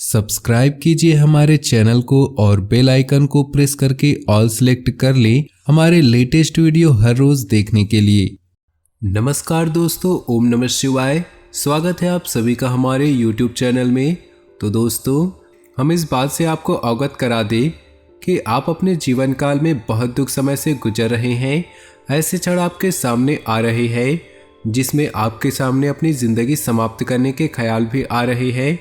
Subscribe कीजिए हमारे channel को और बेल आइकन को प्रेस करके ऑल सेलेक्ट कर लें हमारे लेटेस्ट वीडियो हर रोज देखने के लिए। नमस्कार दोस्तों, ओम नमः शिवाय। स्वागत है आप सभी का हमारे YouTube चैनल में। तो दोस्तों, हम इस बात से आपको अवगत करा दें कि आप अपने जीवन काल में बहुत दुख समय से गुजर रहे हैं। ऐसे क्षण आपके सामने आ रहे हैं जिसमें आपके सामने अपनी ज़िंदगी समाप्त करने के ख्याल भी आ रहे हैं।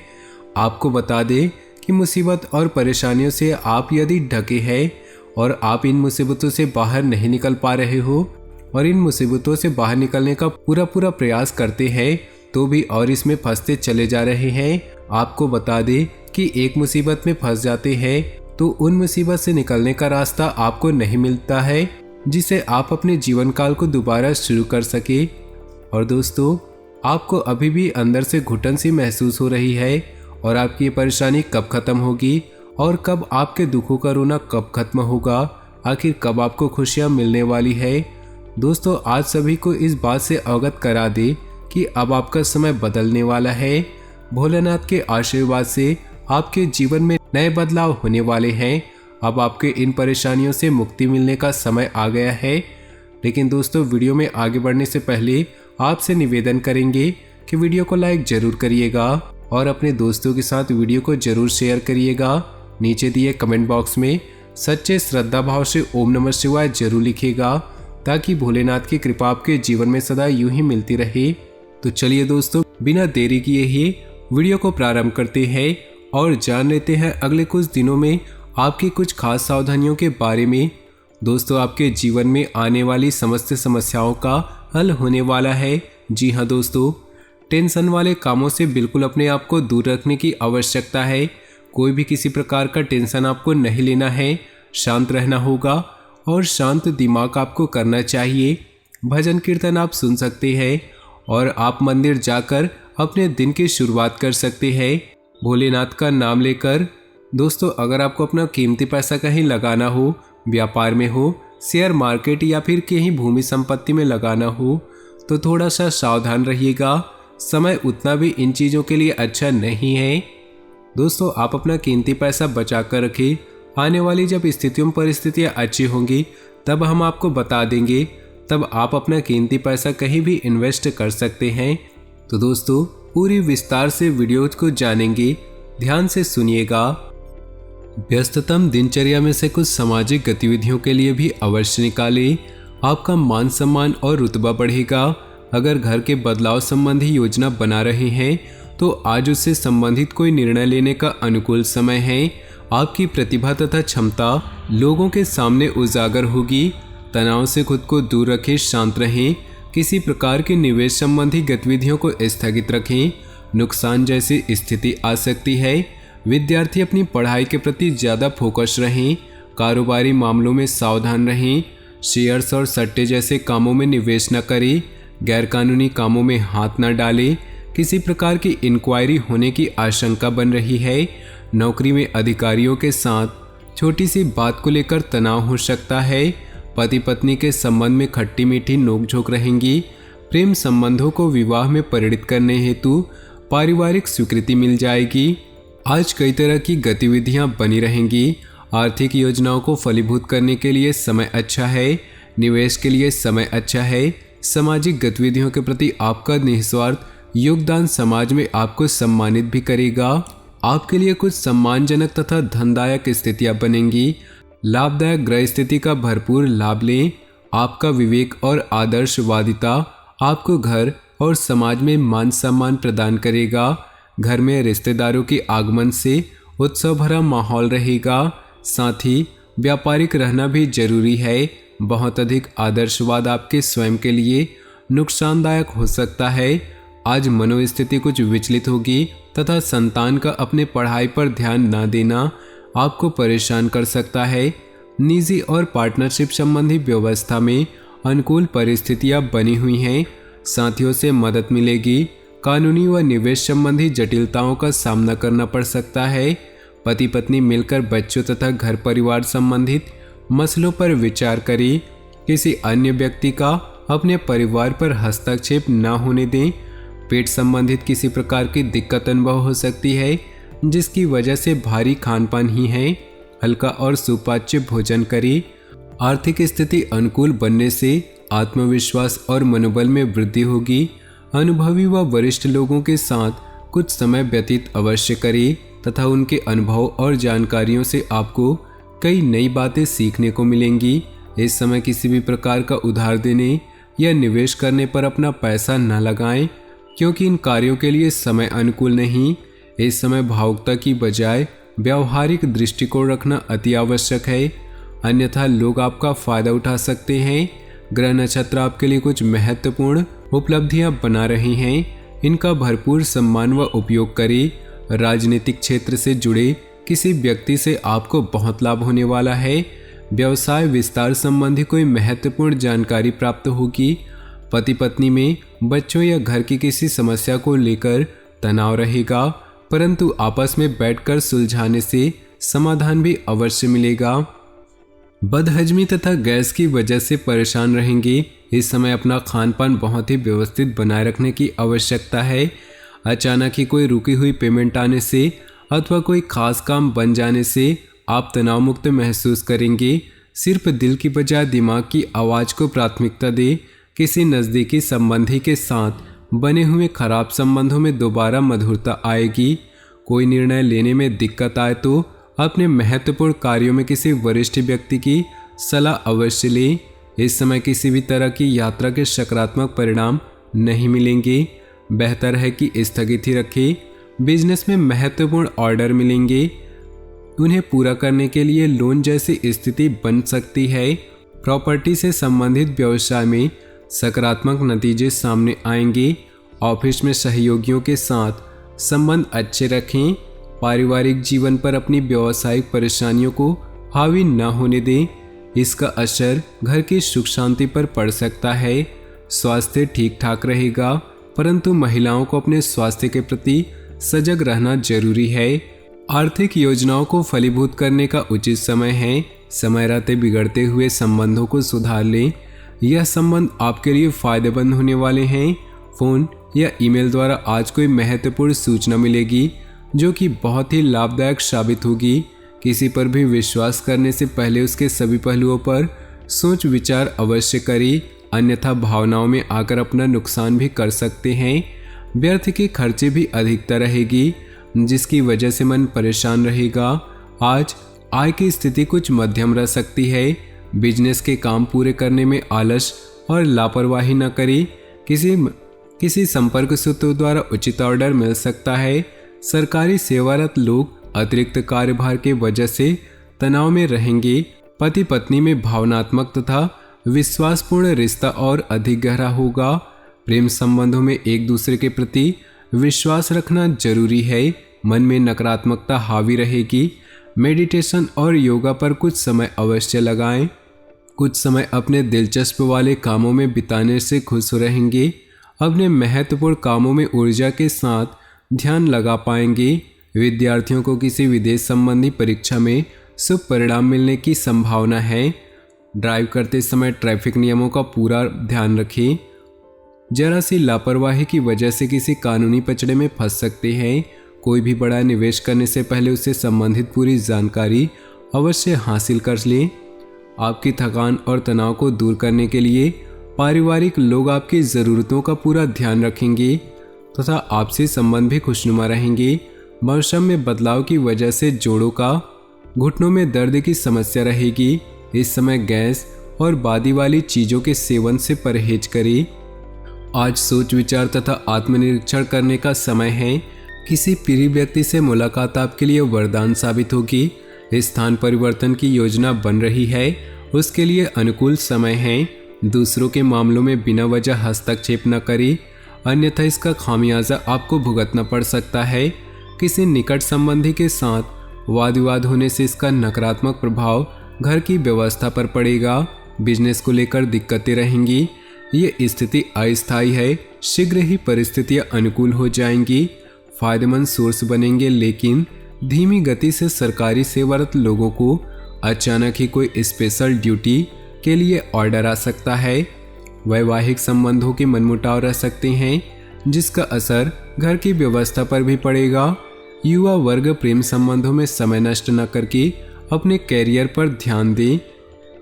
आपको बता दें कि मुसीबत और परेशानियों से आप यदि ढके हैं और आप इन मुसीबतों से बाहर नहीं निकल पा रहे हो और इन मुसीबतों से बाहर निकलने का पूरा प्रयास करते हैं तो भी और इसमें फंसते चले जा रहे हैं। आपको बता दें कि एक मुसीबत में फंस जाते हैं तो उन मुसीबत से निकलने का रास्ता आपको नहीं मिलता है जिसे आप अपने जीवन काल को दोबारा शुरू कर सके। और दोस्तों, आपको अभी भी अंदर से घुटन सी महसूस हो रही है और आपकी ये परेशानी कब खत्म होगी और कब आपके दुखों का रोना कब खत्म होगा, आखिर कब आपको खुशियाँ मिलने वाली है। दोस्तों, आज सभी को इस बात से अवगत करा दे कि अब आपका समय बदलने वाला है। भोलेनाथ के आशीर्वाद से आपके जीवन में नए बदलाव होने वाले हैं। अब आपके इन परेशानियों से मुक्ति मिलने का समय आ गया है। लेकिन दोस्तों, वीडियो में आगे बढ़ने से पहले आपसे निवेदन करेंगे कि वीडियो को लाइक जरूर करिएगा और अपने दोस्तों के साथ वीडियो को जरूर शेयर करिएगा। नीचे दिए कमेंट बॉक्स में सच्चे श्रद्धा भाव से ओम नमः शिवाय जरूर लिखिएगा ताकि भोलेनाथ की कृपा आपके जीवन में सदा यूं ही मिलती रहे। तो चलिए दोस्तों, बिना देरी किए ही वीडियो को प्रारंभ करते हैं और जान लेते हैं अगले कुछ दिनों में आपकी कुछ खास सावधानियों के बारे में। दोस्तों, आपके जीवन में आने वाली समस्त समस्याओं का हल होने वाला है। जी हाँ दोस्तों, टेंशन वाले कामों से बिल्कुल अपने आप को दूर रखने की आवश्यकता है। कोई भी किसी प्रकार का टेंशन आपको नहीं लेना है, शांत रहना होगा और शांत दिमाग आपको करना चाहिए। भजन कीर्तन आप सुन सकते हैं और आप मंदिर जाकर अपने दिन की शुरुआत कर सकते हैं भोलेनाथ का नाम लेकर। दोस्तों, अगर आपको अपना कीमती पैसा कहीं लगाना हो, व्यापार में हो, शेयर मार्केट या फिर कहीं भूमि संपत्ति में लगाना हो तो थोड़ा सा सावधान रहिएगा। समय उतना भी इन चीज़ों के लिए अच्छा नहीं है। दोस्तों, आप अपना कीमती पैसा बचा कर रखें। आने वाली जब स्थितियों परिस्थितियाँ अच्छी होंगी तब हम आपको बता देंगे, तब आप अपना कीमती पैसा कहीं भी इन्वेस्ट कर सकते हैं। तो दोस्तों, पूरी विस्तार से वीडियो को जानेंगे, ध्यान से सुनिएगा। व्यस्ततम दिनचर्या में से कुछ सामाजिक गतिविधियों के लिए भी अवश्य निकालें। आपका मान सम्मान और रुतबा बढ़ेगा। अगर घर के बदलाव संबंधी योजना बना रहे हैं तो आज उससे संबंधित कोई निर्णय लेने का अनुकूल समय है। आपकी प्रतिभा तथा क्षमता लोगों के सामने उजागर होगी। तनाव से खुद को दूर रखें, शांत रहें। किसी प्रकार के निवेश संबंधी गतिविधियों को स्थगित रखें, नुकसान जैसी स्थिति आ सकती है। विद्यार्थी अपनी पढ़ाई के प्रति ज़्यादा फोकस रहें। कारोबारी मामलों में सावधान रहें। शेयर्स और सट्टे जैसे कामों में निवेश न करें। गैरकानूनी कामों में हाथ न डालें। किसी प्रकार की इंक्वायरी होने की आशंका बन रही है। नौकरी में अधिकारियों के साथ छोटी सी बात को लेकर तनाव हो सकता है। पति पत्नी के संबंध में खट्टी मीठी नोकझोंक रहेंगी। प्रेम संबंधों को विवाह में परिणित करने हेतु पारिवारिक स्वीकृति मिल जाएगी। आज कई तरह की गतिविधियां बनी रहेंगी। आर्थिक योजनाओं को फलीभूत करने के लिए समय अच्छा है। निवेश के लिए समय अच्छा है। सामाजिक गतिविधियों के प्रति आपका निस्वार्थ योगदान समाज में आपको सम्मानित भी करेगा। आपके लिए कुछ सम्मानजनक तथा धनदायक स्थितियां बनेंगी। लाभदायक ग्रह स्थिति का भरपूर लाभ लें। आपका विवेक और आदर्शवादिता आपको घर और समाज में मान सम्मान प्रदान करेगा। घर में रिश्तेदारों के आगमन से उत्सव भरा माहौल रहेगा। साथ ही व्यापारिक रहना भी जरूरी है। बहुत अधिक आदर्शवाद आपके स्वयं के लिए नुकसानदायक हो सकता है। आज मनोस्थिति कुछ विचलित होगी तथा संतान का अपने पढ़ाई पर ध्यान न देना आपको परेशान कर सकता है। निजी और पार्टनरशिप संबंधी व्यवस्था में अनुकूल परिस्थितियां बनी हुई हैं। साथियों से मदद मिलेगी। कानूनी व निवेश संबंधी जटिलताओं का सामना करना पड़ सकता है। पति पत्नी मिलकर बच्चों तथा घर परिवार संबंधित मसलों पर विचार करें। किसी अन्य व्यक्ति का अपने परिवार पर हस्तक्षेप न होने दें। पेट संबंधित किसी प्रकार की दिक्कत अनुभव हो सकती है। जिसकी वजह से भारी खान पान ही है। हल्का और सुपाच्य भोजन करें। आर्थिक स्थिति अनुकूल बनने से आत्मविश्वास और मनोबल में वृद्धि होगी। अनुभवी व वरिष्ठ लोगों के साथ कुछ समय व्यतीत अवश्य करें तथा उनके अनुभव और जानकारियों से आपको कई नई बातें सीखने को मिलेंगी। इस समय किसी भी प्रकार का उधार देने या निवेश करने पर अपना पैसा न लगाएं, क्योंकि इन कार्यों के लिए समय अनुकूल नहीं। इस समय भावुकता की बजाय व्यावहारिक दृष्टिकोण रखना अति आवश्यक है, अन्यथा लोग आपका फायदा उठा सकते हैं। ग्रह नक्षत्र आपके लिए कुछ महत्वपूर्ण उपलब्धियां बना रही हैं, इनका भरपूर सम्मान व उपयोग करें। राजनीतिक क्षेत्र से जुड़े किसी व्यक्ति से आपको बहुत लाभ होने वाला है। व्यवसाय विस्तार संबंधी कोई महत्वपूर्ण जानकारी प्राप्त होगी। पति पत्नी में बच्चों या घर की किसी समस्या को लेकर तनाव रहेगा, परंतु आपस में बैठकर सुलझाने से समाधान भी अवश्य मिलेगा। बदहजमी तथा गैस की वजह से परेशान रहेंगे। इस समय अपना खान पान बहुत ही व्यवस्थित बनाए रखने की आवश्यकता है। अचानक ही कोई रुकी हुई पेमेंट आने से अथवा कोई खास काम बन जाने से आप तनाव मुक्त महसूस करेंगे। सिर्फ दिल की बजाय दिमाग की आवाज़ को प्राथमिकता दें। किसी नज़दीकी संबंधी के साथ बने हुए खराब संबंधों में दोबारा मधुरता आएगी। कोई निर्णय लेने में दिक्कत आए तो अपने महत्वपूर्ण कार्यों में किसी वरिष्ठ व्यक्ति की सलाह अवश्य लें। इस समय किसी भी तरह की यात्रा के सकारात्मक परिणाम नहीं मिलेंगे, बेहतर है कि स्थगित ही रखें। बिजनेस में महत्वपूर्ण ऑर्डर मिलेंगे, उन्हें पूरा करने के लिए लोन जैसी स्थिति बन सकती है। प्रॉपर्टी से संबंधित व्यवसाय में सकारात्मक नतीजे सामने आएंगे। ऑफिस में सहयोगियों के साथ संबंध अच्छे रखें। पारिवारिक जीवन पर अपनी व्यावसायिक परेशानियों को हावी न होने दें, इसका असर घर की सुख शांति पर पड़ सकता है। स्वास्थ्य ठीक ठाक रहेगा, परंतु महिलाओं को अपने स्वास्थ्य के प्रति सजग रहना जरूरी है। आर्थिक योजनाओं को फलीभूत करने का उचित समय है। समय रहते बिगड़ते हुए संबंधों को सुधार लें। यह संबंध आपके लिए फायदेमंद होने वाले हैं। फोन या ईमेल द्वारा आज कोई महत्वपूर्ण सूचना मिलेगी जो कि बहुत ही लाभदायक साबित होगी। किसी पर भी विश्वास करने से पहले उसके सभी पहलुओं पर सोच विचार अवश्य करें, अन्यथा भावनाओं में आकर अपना नुकसान भी कर सकते हैं। व्यर्थ के खर्चे भी अधिकता रहेगी, जिसकी वजह से मन परेशान रहेगा। आज आय की स्थिति कुछ मध्यम रह सकती है। बिजनेस के काम पूरे करने में आलस और लापरवाही न करें। किसी संपर्क सूत्र द्वारा उचित ऑर्डर मिल सकता है। सरकारी सेवारत लोग अतिरिक्त कार्यभार के वजह से तनाव में रहेंगे। पति पत्नी में भावनात्मक तथा विश्वासपूर्ण रिश्ता और अधिक गहरा होगा। प्रेम संबंधों में एक दूसरे के प्रति विश्वास रखना जरूरी है। मन में नकारात्मकता हावी रहेगी। मेडिटेशन और योगा पर कुछ समय अवश्य लगाएं। कुछ समय अपने दिलचस्प वाले कामों में बिताने से खुश रहेंगे। अपने महत्वपूर्ण कामों में ऊर्जा के साथ ध्यान लगा पाएंगे। विद्यार्थियों को किसी विदेश संबंधी परीक्षा में शुभ परिणाम मिलने की संभावना है। ड्राइव करते समय ट्रैफिक नियमों का पूरा ध्यान रखें। जरा सी लापरवाही की वजह से किसी कानूनी पचड़े में फंस सकते हैं। कोई भी बड़ा निवेश करने से पहले उससे संबंधित पूरी जानकारी अवश्य हासिल कर लें। आपकी थकान और तनाव को दूर करने के लिए पारिवारिक लोग आपकी ज़रूरतों का पूरा ध्यान रखेंगे तथा आपसी संबंध भी खुशनुमा रहेंगे। मौसम में बदलाव की वजह से जोड़ों का घुटनों में दर्द की समस्या रहेगी। इस समय गैस और बादी वाली चीज़ों के सेवन से परहेज करें। आज सोच विचार तथा आत्मनिरीक्षण करने का समय है। किसी प्रिय व्यक्ति से मुलाकात आपके लिए वरदान साबित होगी। स्थान परिवर्तन की योजना बन रही है, उसके लिए अनुकूल समय है। दूसरों के मामलों में बिना वजह हस्तक्षेप न करें, अन्यथा इसका खामियाजा आपको भुगतना पड़ सकता है। किसी निकट संबंधी के साथ वाद विवाद होने से इसका नकारात्मक प्रभाव घर की व्यवस्था पर पड़ेगा। बिजनेस को लेकर दिक्कतें रहेंगी। ये स्थिति अस्थायी है, शीघ्र ही परिस्थितियां अनुकूल हो जाएंगी। फायदेमंद सोर्स बनेंगे, लेकिन धीमी गति से सरकारी सेवारत लोगों को अचानक ही कोई स्पेशल ड्यूटी के लिए ऑर्डर आ सकता है। वैवाहिक संबंधों के मनमुटाव रह सकते हैं, जिसका असर घर की व्यवस्था पर भी पड़ेगा। युवा वर्ग प्रेम संबंधों में समय नष्ट न करके अपने कैरियर पर ध्यान दें।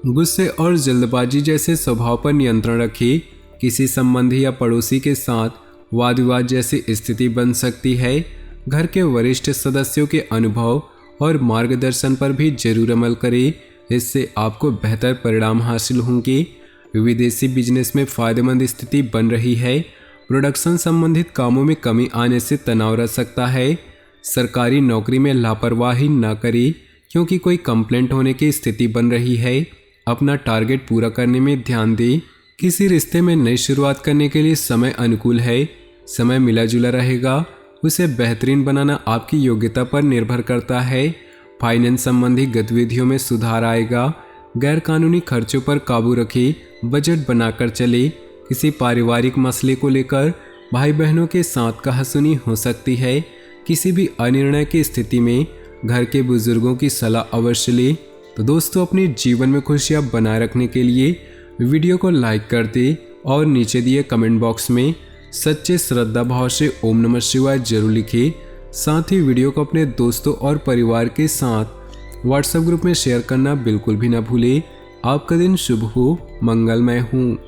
गुस्से और जल्दबाजी जैसे स्वभाव पर नियंत्रण रखें। किसी संबंधी या पड़ोसी के साथ वाद विवाद जैसी स्थिति बन सकती है। घर के वरिष्ठ सदस्यों के अनुभव और मार्गदर्शन पर भी जरूर अमल करें, इससे आपको बेहतर परिणाम हासिल होंगे। विदेशी बिजनेस में फायदेमंद स्थिति बन रही है। प्रोडक्शन संबंधित कामों में कमी आने से तनाव रह सकता है। सरकारी नौकरी में लापरवाही न करें, क्योंकि कोई कंप्लेंट होने की स्थिति बन रही है। अपना टारगेट पूरा करने में ध्यान दें। किसी रिश्ते में नई शुरुआत करने के लिए समय अनुकूल है। समय मिला जुला रहेगा। उसे बेहतरीन बनाना आपकी योग्यता पर निर्भर करता है। फाइनेंस संबंधी गतिविधियों में सुधार आएगा। गैर कानूनी खर्चों पर काबू रखें। बजट बनाकर चले। किसी पारिवारिक मसले को लेकर भाई बहनों के साथ कहासुनी हो सकती है। किसी भी अनिर्णय की स्थिति में घर के बुजुर्गों की सलाह अवश्य लें। तो दोस्तों, अपने जीवन में खुशियां बनाए रखने के लिए वीडियो को लाइक कर दें और नीचे दिए कमेंट बॉक्स में सच्चे श्रद्धा भाव से ओम नमः शिवाय जरूर लिखें। साथ ही वीडियो को अपने दोस्तों और परिवार के साथ व्हाट्सएप ग्रुप में शेयर करना बिल्कुल भी ना भूलें। आपका दिन शुभ हो, मंगलमय हो।